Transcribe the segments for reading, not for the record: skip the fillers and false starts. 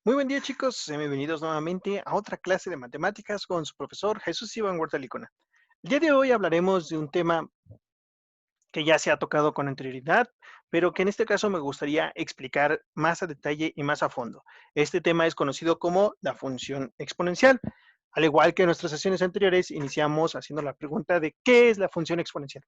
Muy buen día, chicos. Sean bienvenidos nuevamente a otra clase de matemáticas con su profesor Jesús Iván Huerta Licona. El día de hoy hablaremos de un tema que ya se ha tocado con anterioridad, pero que en este caso me gustaría explicar más a detalle y más a fondo. Este tema es conocido como la función exponencial. Al igual que en nuestras sesiones anteriores, iniciamos haciendo la pregunta de ¿qué es la función exponencial?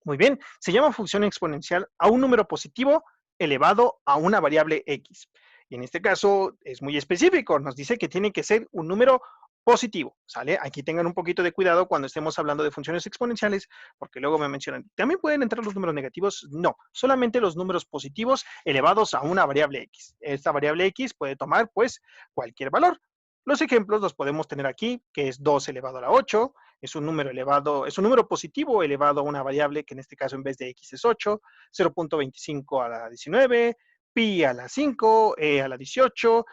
Muy bien, se llama función exponencial a un número positivo elevado a una variable x. Y en este caso es muy específico, nos dice que tiene que ser un número positivo, ¿sale? Aquí tengan un poquito de cuidado cuando estemos hablando de funciones exponenciales, porque luego me mencionan, ¿también pueden entrar los números negativos? No, solamente los números positivos elevados a una variable x. Esta variable x puede tomar, pues, cualquier valor. Los ejemplos los podemos tener aquí, que es 2 elevado a la 8, es un número elevado, es un número positivo elevado a una variable que en este caso en vez de x es 8, 0.25 a la 19, pi a la 5, e a la 18.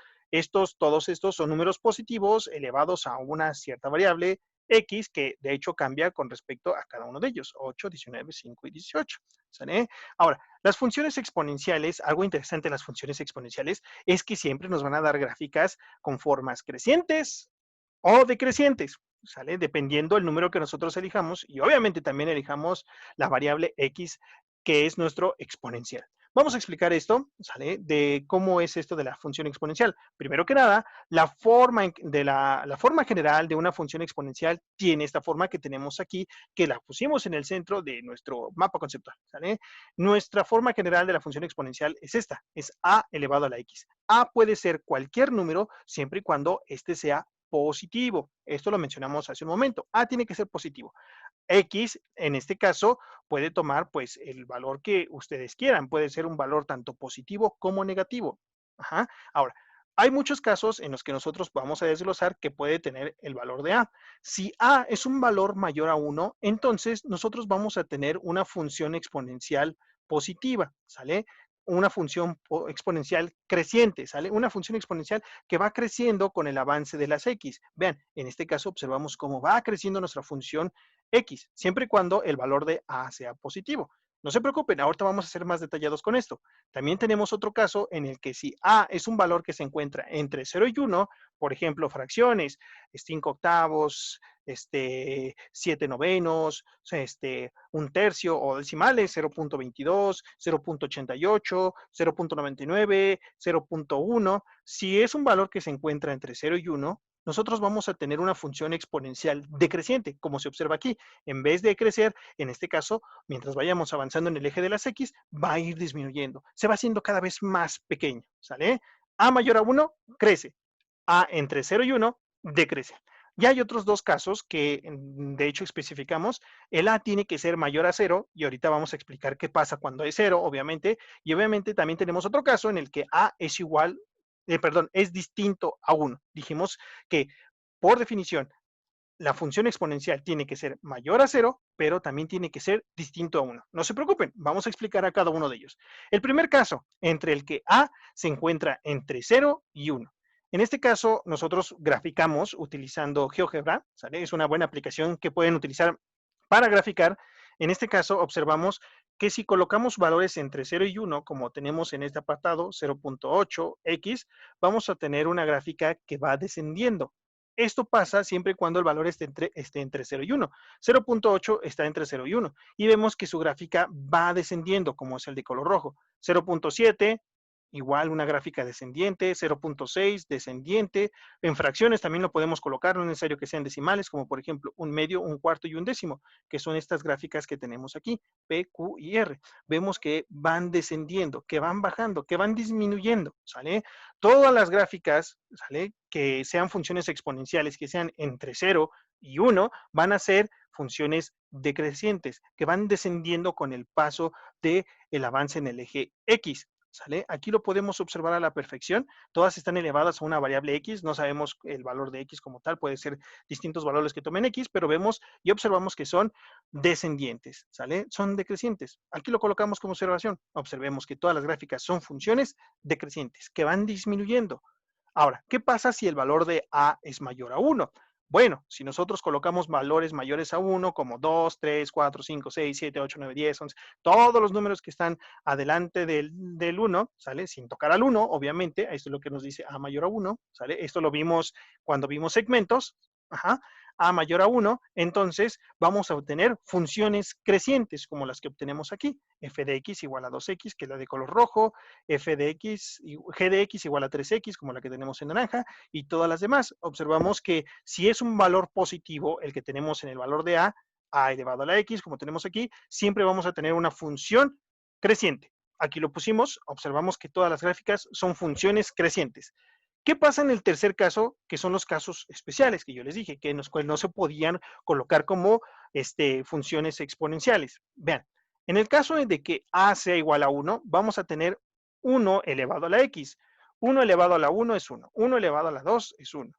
Todos estos son números positivos elevados a una cierta variable x que de hecho cambia con respecto a cada uno de ellos, 8, 19, 5 y 18. ¿Sale? Ahora, las funciones exponenciales, algo interesante de las funciones exponenciales es que siempre nos van a dar gráficas con formas crecientes o decrecientes, ¿sale? Dependiendo el número que nosotros elijamos y obviamente también elijamos la variable x, que es nuestro exponencial. Vamos a explicar esto, ¿sale? De cómo es esto de la función exponencial. Primero que nada, la forma general de una función exponencial tiene esta forma que tenemos aquí, que la pusimos en el centro de nuestro mapa conceptual, ¿sale? Nuestra forma general de la función exponencial es esta, es a elevado a la x. A puede ser cualquier número siempre y cuando este sea positivo. Esto lo mencionamos hace un momento. A tiene que ser positivo. X, en este caso, puede tomar pues el valor que ustedes quieran. Puede ser un valor tanto positivo como negativo. Ajá. Ahora, hay muchos casos en los que nosotros vamos a desglosar que puede tener el valor de A. Si A es un valor mayor a 1, entonces nosotros vamos a tener una función exponencial positiva, ¿sale? Una función exponencial creciente, ¿sale? Una función exponencial que va creciendo con el avance de las X. Vean, en este caso observamos cómo va creciendo nuestra función X, siempre y cuando el valor de A sea positivo. No se preocupen, ahorita vamos a ser más detallados con esto. También tenemos otro caso en el que si A es un valor que se encuentra entre 0 y 1, por ejemplo, fracciones, 5 octavos, 7 novenos, un tercio o decimales, 0.22, 0.88, 0.99, 0.1. Si es un valor que se encuentra entre 0 y 1, nosotros vamos a tener una función exponencial decreciente, como se observa aquí. En vez de crecer, en este caso, mientras vayamos avanzando en el eje de las X, va a ir disminuyendo. Se va haciendo cada vez más pequeño, ¿sale? A mayor a 1, crece. A entre 0 y 1, decrece. Ya hay otros dos casos que de hecho especificamos. El A tiene que ser mayor a 0 y ahorita vamos a explicar qué pasa cuando es 0, obviamente. Y obviamente también tenemos otro caso en el que A es igual, perdón, es distinto a 1. Dijimos que por definición la función exponencial tiene que ser mayor a 0, pero también tiene que ser distinto a 1. No se preocupen, vamos a explicar a cada uno de ellos. El primer caso, entre el que A se encuentra entre 0 y 1. En este caso, nosotros graficamos utilizando GeoGebra, ¿sale? Es una buena aplicación que pueden utilizar para graficar. En este caso, observamos que si colocamos valores entre 0 y 1, como tenemos en este apartado, 0.8x, vamos a tener una gráfica que va descendiendo. Esto pasa siempre y cuando el valor esté entre 0 y 1. 0.8 está entre 0 y 1. Y vemos que su gráfica va descendiendo, como es el de color rojo. 0.7, igual una gráfica descendiente. 0.6, descendiente. En fracciones también lo podemos colocar, no es necesario que sean decimales, como por ejemplo un medio, un cuarto y un décimo, que son estas gráficas que tenemos aquí, P, Q y R. Vemos que van descendiendo, que van bajando, que van disminuyendo, ¿sale? Todas las gráficas, ¿sale? Que sean funciones exponenciales, que sean entre 0 y 1, van a ser funciones decrecientes, que van descendiendo con el paso del avance en el eje X. ¿Sale? Aquí lo podemos observar a la perfección. Todas están elevadas a una variable X. No sabemos el valor de X como tal. Puede ser distintos valores que tomen X, pero vemos y observamos que son descendientes. ¿Sale? Son decrecientes. Aquí lo colocamos como observación. Observemos que todas las gráficas son funciones decrecientes, que van disminuyendo. Ahora, ¿qué pasa si el valor de A es mayor a 1? Bueno, si nosotros colocamos valores mayores a 1, como 2, 3, 4, 5, 6, 7, 8, 9, 10, 11, todos los números que están adelante del 1, ¿sale? Sin tocar al 1, obviamente, esto es lo que nos dice A mayor a 1, ¿sale? Esto lo vimos cuando vimos segmentos, ajá, A mayor a 1, entonces vamos a obtener funciones crecientes como las que obtenemos aquí, f de x igual a 2x, que es la de color rojo, f de x, g de x igual a 3x, como la que tenemos en naranja, y todas las demás. Observamos que si es un valor positivo, el que tenemos en el valor de a elevado a la x, como tenemos aquí, siempre vamos a tener una función creciente. Aquí lo pusimos, observamos que todas las gráficas son funciones crecientes. ¿Qué pasa en el tercer caso? Que son los casos especiales que yo les dije, que en los cuales no se podían colocar como funciones exponenciales. Vean, en el caso de que a sea igual a 1, vamos a tener 1 elevado a la x. 1 elevado a la 1 es 1. 1 elevado a la 2 es 1.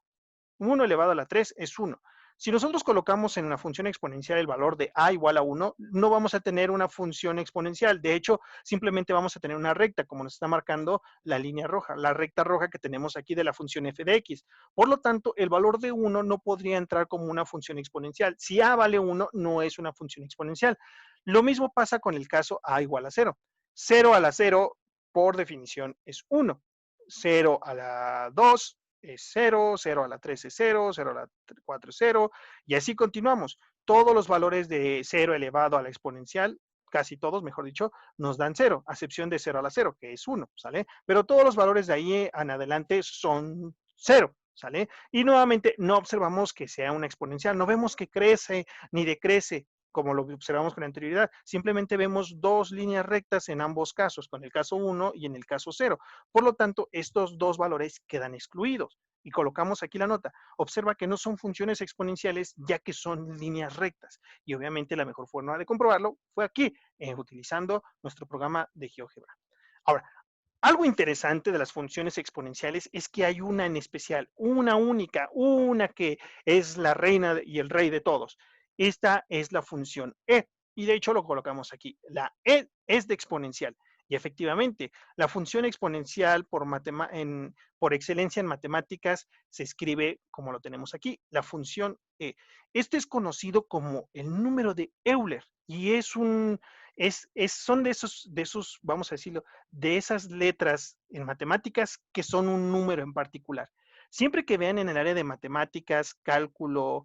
1 elevado a la 3 es 1. Si nosotros colocamos en una función exponencial el valor de a igual a 1, no vamos a tener una función exponencial. De hecho, simplemente vamos a tener una recta, como nos está marcando la línea roja, la recta roja que tenemos aquí de la función f de x. Por lo tanto, el valor de 1 no podría entrar como una función exponencial. Si a vale 1, no es una función exponencial. Lo mismo pasa con el caso a igual a 0. 0 a la 0, por definición, es 1. 0 a la 2 es 0, 0 a la 3 es 0, 0 a la 4 es 0, y así continuamos. Todos los valores de 0 elevado a la exponencial, casi todos, mejor dicho, nos dan 0, a excepción de 0 a la 0, que es 1, ¿sale? Pero todos los valores de ahí en adelante son 0, ¿sale? Y nuevamente no observamos que sea una exponencial, no vemos que crece ni decrece, como lo observamos con anterioridad, simplemente vemos dos líneas rectas en ambos casos, con el caso 1 y en el caso 0. Por lo tanto, estos dos valores quedan excluidos. Y colocamos aquí la nota. Observa que no son funciones exponenciales, ya que son líneas rectas. Y obviamente la mejor forma de comprobarlo fue aquí, utilizando nuestro programa de GeoGebra. Ahora, algo interesante de las funciones exponenciales es que hay una en especial, una única, una que es la reina y el rey de todos. Esta es la función e, y de hecho lo colocamos aquí. La e es de exponencial. Y efectivamente, la función exponencial por excelencia en matemáticas se escribe como lo tenemos aquí, la función e. Este es conocido como el número de Euler y son de esos, vamos a decirlo, de esas letras en matemáticas que son un número en particular. Siempre que vean en el área de matemáticas, cálculo,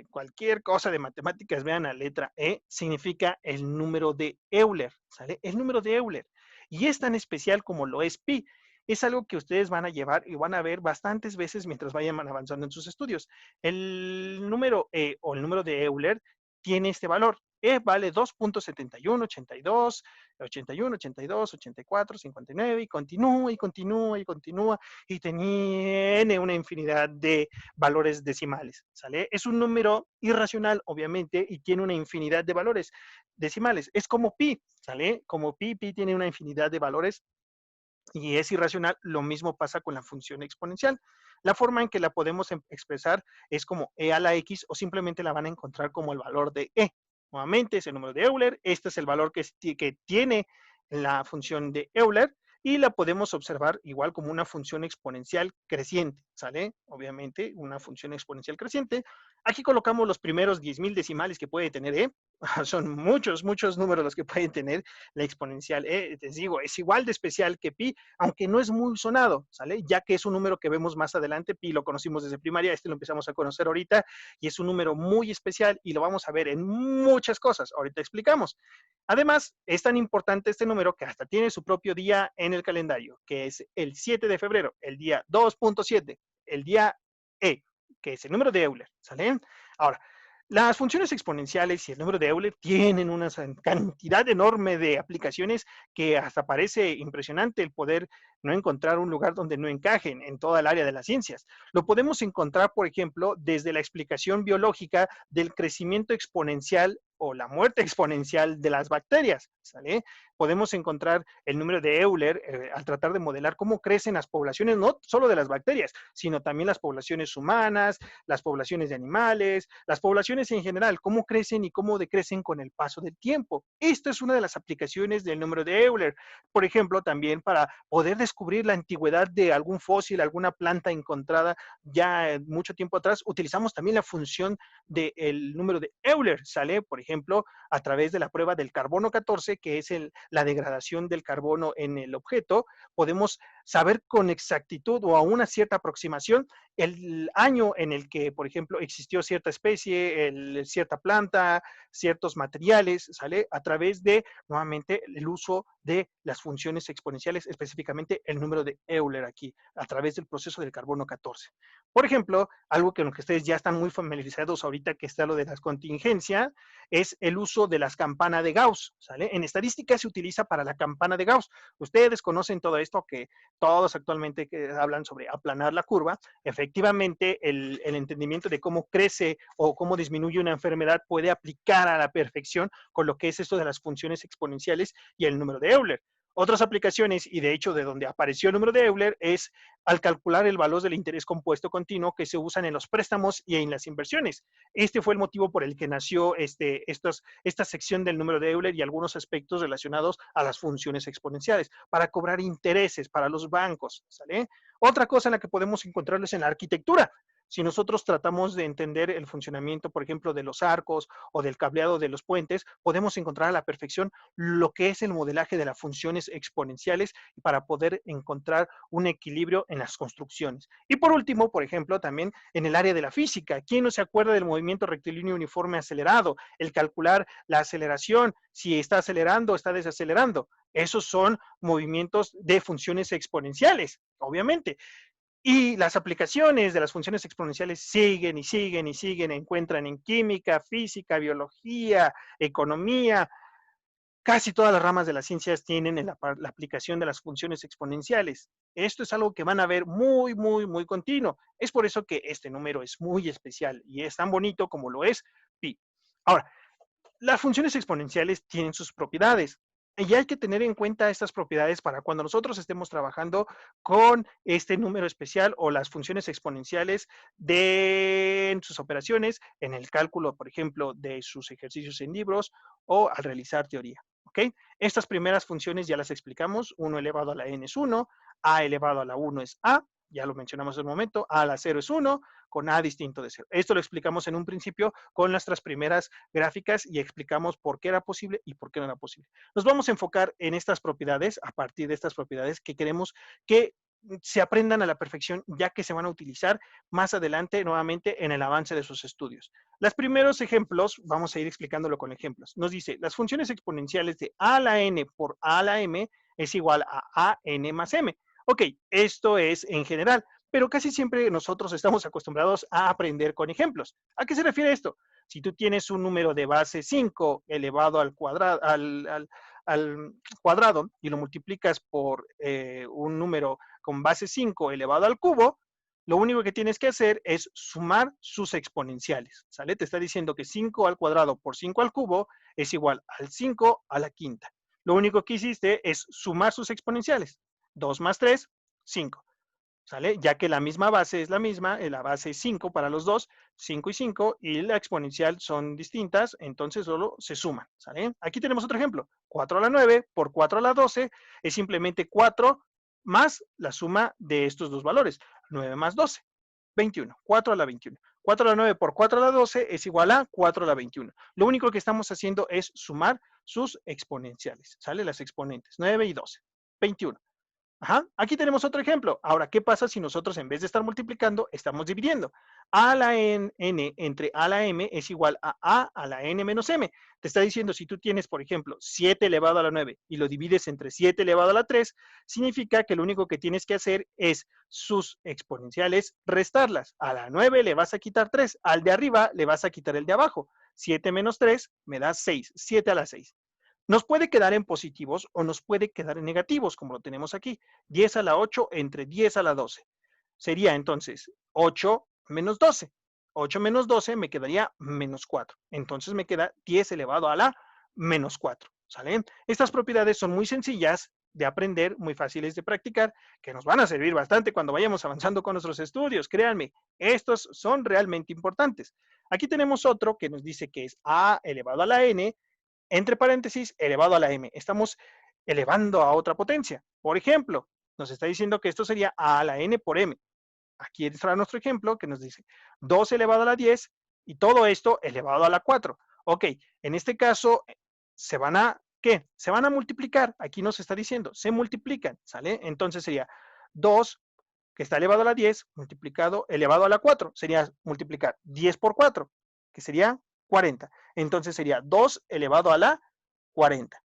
cualquier cosa de matemáticas, vean la letra E, significa el número de Euler, ¿sale? El número de Euler. Y es tan especial como lo es pi. Es algo que ustedes van a llevar y van a ver bastantes veces mientras vayan avanzando en sus estudios. El número E o el número de Euler tiene este valor. E vale 2.71, 82, 81, 82, 84, 59 y continúa y continúa y continúa y tiene una infinidad de valores decimales, ¿sale? Es un número irracional, obviamente, y tiene una infinidad de valores decimales. Es como pi, ¿sale? Como pi tiene una infinidad de valores y es irracional. Lo mismo pasa con la función exponencial. La forma en que la podemos expresar es como e a la x o simplemente la van a encontrar como el valor de e. Nuevamente es el número de Euler, este es el valor que tiene la función de Euler y la podemos observar igual como una función exponencial creciente, ¿sale? Obviamente una función exponencial creciente. Aquí colocamos los primeros 10,000 decimales que puede tener e. Son muchos, muchos números los que pueden tener la exponencial e. Les digo, es igual de especial que pi, aunque no es muy sonado, ¿sale? Ya que es un número que vemos más adelante, pi lo conocimos desde primaria, este lo empezamos a conocer ahorita, y es un número muy especial y lo vamos a ver en muchas cosas, ahorita explicamos. Además, es tan importante este número que hasta tiene su propio día en el calendario, que es el 7 de febrero, el día 2.7, el día E, que es el número de Euler, ¿sale? Ahora, las funciones exponenciales y el número de Euler tienen una cantidad enorme de aplicaciones que hasta parece impresionante el poder no encontrar un lugar donde no encajen en toda el área de las ciencias. Lo podemos encontrar, por ejemplo, desde la explicación biológica del crecimiento exponencial o la muerte exponencial de las bacterias, ¿sale? Podemos encontrar el número de Euler al tratar de modelar cómo crecen las poblaciones, no solo de las bacterias, sino también las poblaciones humanas, las poblaciones de animales, las poblaciones en general, cómo crecen y cómo decrecen con el paso del tiempo. Esta es una de las aplicaciones del número de Euler. Por ejemplo, también para poder descubrir la antigüedad de algún fósil, alguna planta encontrada ya mucho tiempo atrás, utilizamos también la función del número de Euler, ¿sale? Por ejemplo, a través de la prueba del carbono 14, que es la degradación del carbono en el objeto, podemos saber con exactitud o a una cierta aproximación el año en el que, por ejemplo, existió cierta especie, cierta planta, ciertos materiales, ¿sale? A través de, nuevamente, el uso de las funciones exponenciales, específicamente el número de Euler aquí, a través del proceso del carbono 14. Por ejemplo, algo que ustedes ya están muy familiarizados ahorita, que está lo de las contingencias, es el uso de las campanas de Gauss, ¿sale? En estadística se utiliza para la campana de Gauss. Ustedes conocen todo esto, que todos actualmente que hablan sobre aplanar la curva. Efectivamente, el entendimiento de cómo crece o cómo disminuye una enfermedad puede aplicar a la perfección con lo que es esto de las funciones exponenciales y el número de Euler. Otras aplicaciones, y de hecho de donde apareció el número de Euler, es al calcular el valor del interés compuesto continuo que se usan en los préstamos y en las inversiones. Este fue el motivo por el que nació esta sección del número de Euler y algunos aspectos relacionados a las funciones exponenciales para cobrar intereses para los bancos, ¿sale? Otra cosa en la que podemos encontrarlo es en la arquitectura. Si nosotros tratamos de entender el funcionamiento, por ejemplo, de los arcos o del cableado de los puentes, podemos encontrar a la perfección lo que es el modelaje de las funciones exponenciales para poder encontrar un equilibrio en las construcciones. Y por último, por ejemplo, también en el área de la física. ¿Quién no se acuerda del movimiento rectilíneo uniforme acelerado? El calcular la aceleración, si está acelerando o está desacelerando. Esos son movimientos de funciones exponenciales, obviamente. Y las aplicaciones de las funciones exponenciales siguen y siguen y siguen, encuentran en química, física, biología, economía. Casi todas las ramas de las ciencias tienen la aplicación de las funciones exponenciales. Esto es algo que van a ver muy, muy, muy continuo. Es por eso que este número es muy especial y es tan bonito como lo es pi. Ahora, las funciones exponenciales tienen sus propiedades. Y hay que tener en cuenta estas propiedades para cuando nosotros estemos trabajando con este número especial o las funciones exponenciales de sus operaciones en el cálculo, por ejemplo, de sus ejercicios en libros o al realizar teoría. ¿Ok? Estas primeras funciones ya las explicamos. 1 elevado a la n es 1, a elevado a la 1 es a, ya lo mencionamos en un momento, a la 0 es 1, con a distinto de 0. Esto lo explicamos en un principio con nuestras primeras gráficas y explicamos por qué era posible y por qué no era posible. Nos vamos a enfocar en estas propiedades, a partir de estas propiedades que queremos que se aprendan a la perfección, ya que se van a utilizar más adelante nuevamente en el avance de sus estudios. Los primeros ejemplos, vamos a ir explicándolo con ejemplos. Nos dice, las funciones exponenciales de a a la n por a la m es igual a n más m. Ok, esto es en general, pero casi siempre nosotros estamos acostumbrados a aprender con ejemplos. ¿A qué se refiere esto? Si tú tienes un número de base 5 elevado al cuadrado, al cuadrado y lo multiplicas por un número con base 5 elevado al cubo, lo único que tienes que hacer es sumar sus exponenciales, ¿sale? Te está diciendo que 5 al cuadrado por 5 al cubo es igual al 5 a la quinta. Lo único que hiciste es sumar sus exponenciales. 2 más 3, 5. ¿Sale? Ya que la misma base es la misma, la base es 5 para los dos, 5 y 5, y la exponencial son distintas, entonces solo se suman, ¿sale? Aquí tenemos otro ejemplo, 4 a la 9 por 4 a la 12 es simplemente 4 más la suma de estos dos valores, 9 más 12, 21, 4 a la 21. 4 a la 9 por 4 a la 12 es igual a 4 a la 21. Lo único que estamos haciendo es sumar sus exponenciales, ¿sale? Las exponentes, 9 y 12, 21. Ajá, aquí tenemos otro ejemplo. Ahora, ¿qué pasa si nosotros en vez de estar multiplicando, estamos dividiendo? A a la n entre a a la m es igual a la n menos m. Te está diciendo, si tú tienes, por ejemplo, 7 elevado a la 9 y lo divides entre 7 elevado a la 3, significa que lo único que tienes que hacer es sus exponenciales restarlas. A la 9 le vas a quitar 3, al de arriba le vas a quitar el de abajo. 7 menos 3 me da 6, 7 a la 6. Nos puede quedar en positivos o nos puede quedar en negativos, como lo tenemos aquí. 10 a la 8 entre 10 a la 12. Sería entonces 8 menos 12. 8 menos 12 me quedaría menos 4. Entonces me queda 10 elevado a la menos 4. ¿Sale? Estas propiedades son muy sencillas de aprender, muy fáciles de practicar, que nos van a servir bastante cuando vayamos avanzando con nuestros estudios. Créanme, estos son realmente importantes. Aquí tenemos otro que nos dice que es a elevado a la n, entre paréntesis, elevado a la m. Estamos elevando a otra potencia. Por ejemplo, nos está diciendo que esto sería a la n por m. Aquí está nuestro ejemplo que nos dice 2 elevado a la 10 y todo esto elevado a la 4. Ok, en este caso se van a, ¿qué? Se van a multiplicar. Aquí nos está diciendo, se multiplican, ¿sale? Entonces sería 2 que está elevado a la 10 multiplicado, elevado a la 4. Sería multiplicar 10 por 4, que sería 40. Entonces sería 2 elevado a la 40.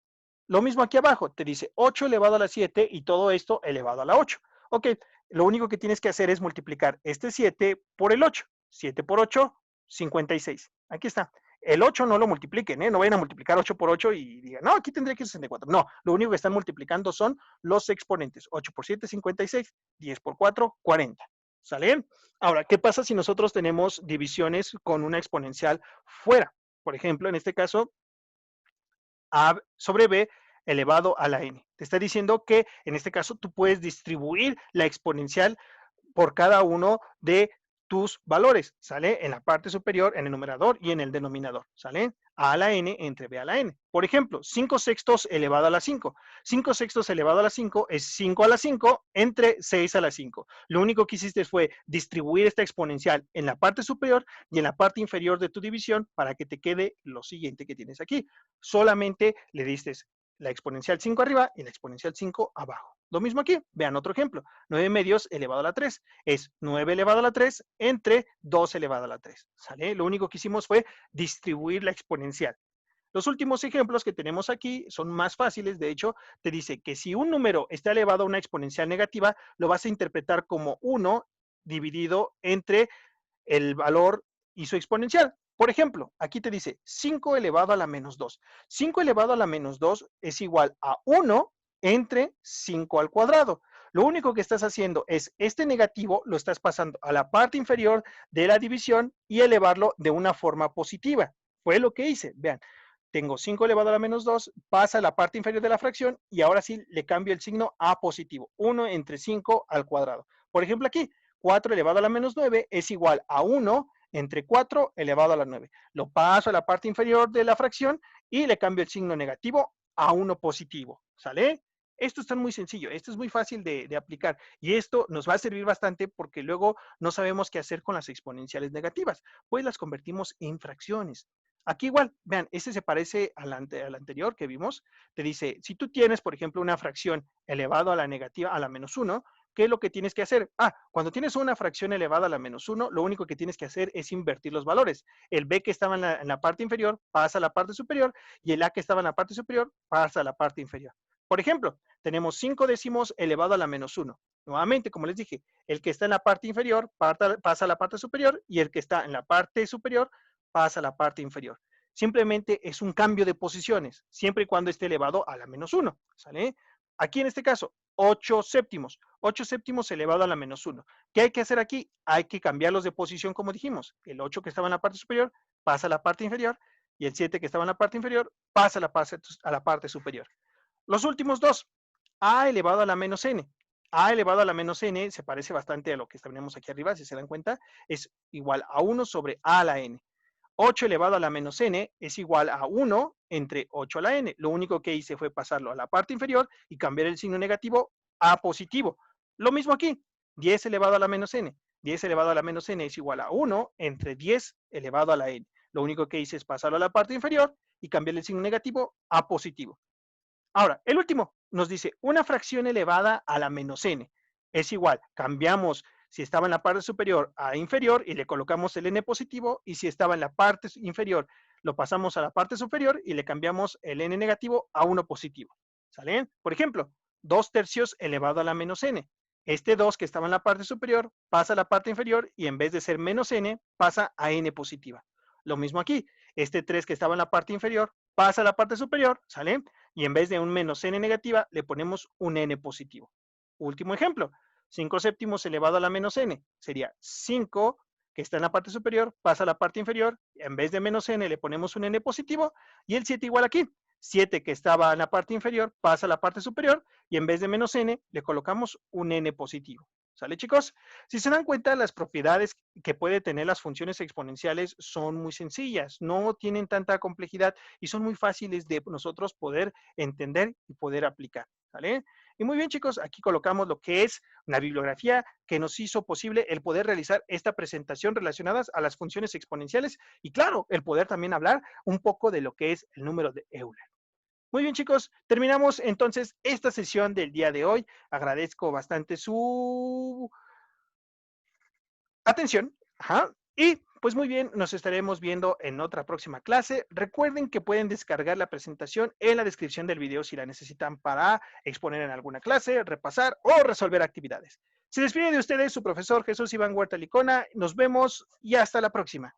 Lo mismo aquí abajo, te dice 8 elevado a la 7 y todo esto elevado a la 8. Ok, lo único que tienes que hacer es multiplicar este 7 por el 8. 7 por 8, 56. Aquí está. El 8 no lo multipliquen, ¿eh? No vayan a multiplicar 8 por 8 y digan, no, aquí tendría que ser 64. No, lo único que están multiplicando son los exponentes. 8 por 7, 56. 10 por 4, 40. ¿Sale? Ahora, ¿qué pasa si nosotros tenemos divisiones con una exponencial fuera? Por ejemplo, en este caso, a sobre b elevado a la n. Te está diciendo que en este caso tú puedes distribuir la exponencial por cada uno de tus valores, ¿sale? En la parte superior, en el numerador y en el denominador, ¿sale? A la n entre b a la n. Por ejemplo, 5 sextos elevado a la 5. 5 sextos elevado a la 5 es 5 a la 5 entre 6 a la 5. Lo único que hiciste fue distribuir esta exponencial en la parte superior y en la parte inferior de tu división para que te quede lo siguiente que tienes aquí. Solamente le diste la exponencial 5 arriba y la exponencial 5 abajo. Lo mismo aquí, vean otro ejemplo. 9 medios elevado a la 3 es 9 elevado a la 3 entre 2 elevado a la 3. ¿Sale? Lo único que hicimos fue distribuir la exponencial. Los últimos ejemplos que tenemos aquí son más fáciles. De hecho, te dice que si un número está elevado a una exponencial negativa, lo vas a interpretar como 1 dividido entre el valor y su exponencial. Por ejemplo, aquí te dice 5 elevado a la menos 2. 5 elevado a la menos 2 es igual a 1 entre 5 al cuadrado. Lo único que estás haciendo es este negativo lo estás pasando a la parte inferior de la división y elevarlo de una forma positiva. Fue lo que hice. Vean, tengo 5 elevado a la menos 2, pasa a la parte inferior de la fracción y ahora sí le cambio el signo a positivo. 1 entre 5 al cuadrado. Por ejemplo, aquí 4 elevado a la menos 9 es igual a 1 entre 4 elevado a la 9. Lo paso a la parte inferior de la fracción y le cambio el signo negativo a 1 positivo. ¿Sale? Esto está muy sencillo, esto es muy fácil de aplicar y esto nos va a servir bastante porque luego no sabemos qué hacer con las exponenciales negativas, pues las convertimos en fracciones. Aquí igual, vean, este se parece al anterior que vimos. Te dice, si tú tienes, por ejemplo, una fracción elevado a la negativa, a la menos 1, ¿qué es lo que tienes que hacer? Cuando tienes una fracción elevada a la menos 1, lo único que tienes que hacer es invertir los valores. El b que estaba en la parte inferior pasa a la parte superior y el a que estaba en la parte superior pasa a la parte inferior. Por ejemplo, tenemos 5 décimos elevado a la menos 1. Nuevamente, como les dije, el que está en la parte inferior pasa a la parte superior y el que está en la parte superior pasa a la parte inferior. Simplemente es un cambio de posiciones, siempre y cuando esté elevado a la menos 1. ¿Sale? Aquí en este caso, 8 séptimos. 8 séptimos elevado a la menos 1. ¿Qué hay que hacer aquí? Hay que cambiarlos de posición como dijimos. El 8 que estaba en la parte superior pasa a la parte inferior y el 7 que estaba en la parte inferior pasa a la parte superior. Los últimos dos, a elevado a la menos n. A elevado a la menos n se parece bastante a lo que tenemos aquí arriba, si se dan cuenta, es igual a 1 sobre a la n. 8 elevado a la menos n es igual a 1 entre 8 a la n. Lo único que hice fue pasarlo a la parte inferior y cambiar el signo negativo a positivo. Lo mismo aquí, 10 elevado a la menos n. 10 elevado a la menos n es igual a 1 entre 10 elevado a la n. Lo único que hice es pasarlo a la parte inferior y cambiar el signo negativo a positivo. Ahora, el último nos dice una fracción elevada a la menos n. Es igual, cambiamos si estaba en la parte superior a inferior y le colocamos el n positivo, y si estaba en la parte inferior lo pasamos a la parte superior y le cambiamos el n negativo a 1 positivo. ¿Sale? Por ejemplo, 2 tercios elevado a la menos n. Este 2 que estaba en la parte superior pasa a la parte inferior y en vez de ser menos n pasa a n positiva. Lo mismo aquí, este 3 que estaba en la parte inferior pasa a la parte superior, ¿sale? Y en vez de un menos n negativa, le ponemos un n positivo. Último ejemplo, 5 séptimos elevado a la menos n sería 5 que está en la parte superior, pasa a la parte inferior, en vez de menos n le ponemos un n positivo, y el 7 igual aquí. 7 que estaba en la parte inferior pasa a la parte superior, y en vez de menos n le colocamos un n positivo. ¿Sale, chicos? Si se dan cuenta, las propiedades que puede tener las funciones exponenciales son muy sencillas, no tienen tanta complejidad y son muy fáciles de nosotros poder entender y poder aplicar. ¿Vale? Y muy bien, chicos, aquí colocamos lo que es una bibliografía que nos hizo posible el poder realizar esta presentación relacionadas a las funciones exponenciales y, claro, el poder también hablar un poco de lo que es el número de Euler. Muy bien, chicos, terminamos entonces esta sesión del día de hoy. Agradezco bastante su atención. Ajá. Y pues muy bien, nos estaremos viendo en otra próxima clase. Recuerden que pueden descargar la presentación en la descripción del video si la necesitan para exponer en alguna clase, repasar o resolver actividades. Se despide de ustedes su profesor Jesús Iván Huerta Licona. Nos vemos y hasta la próxima.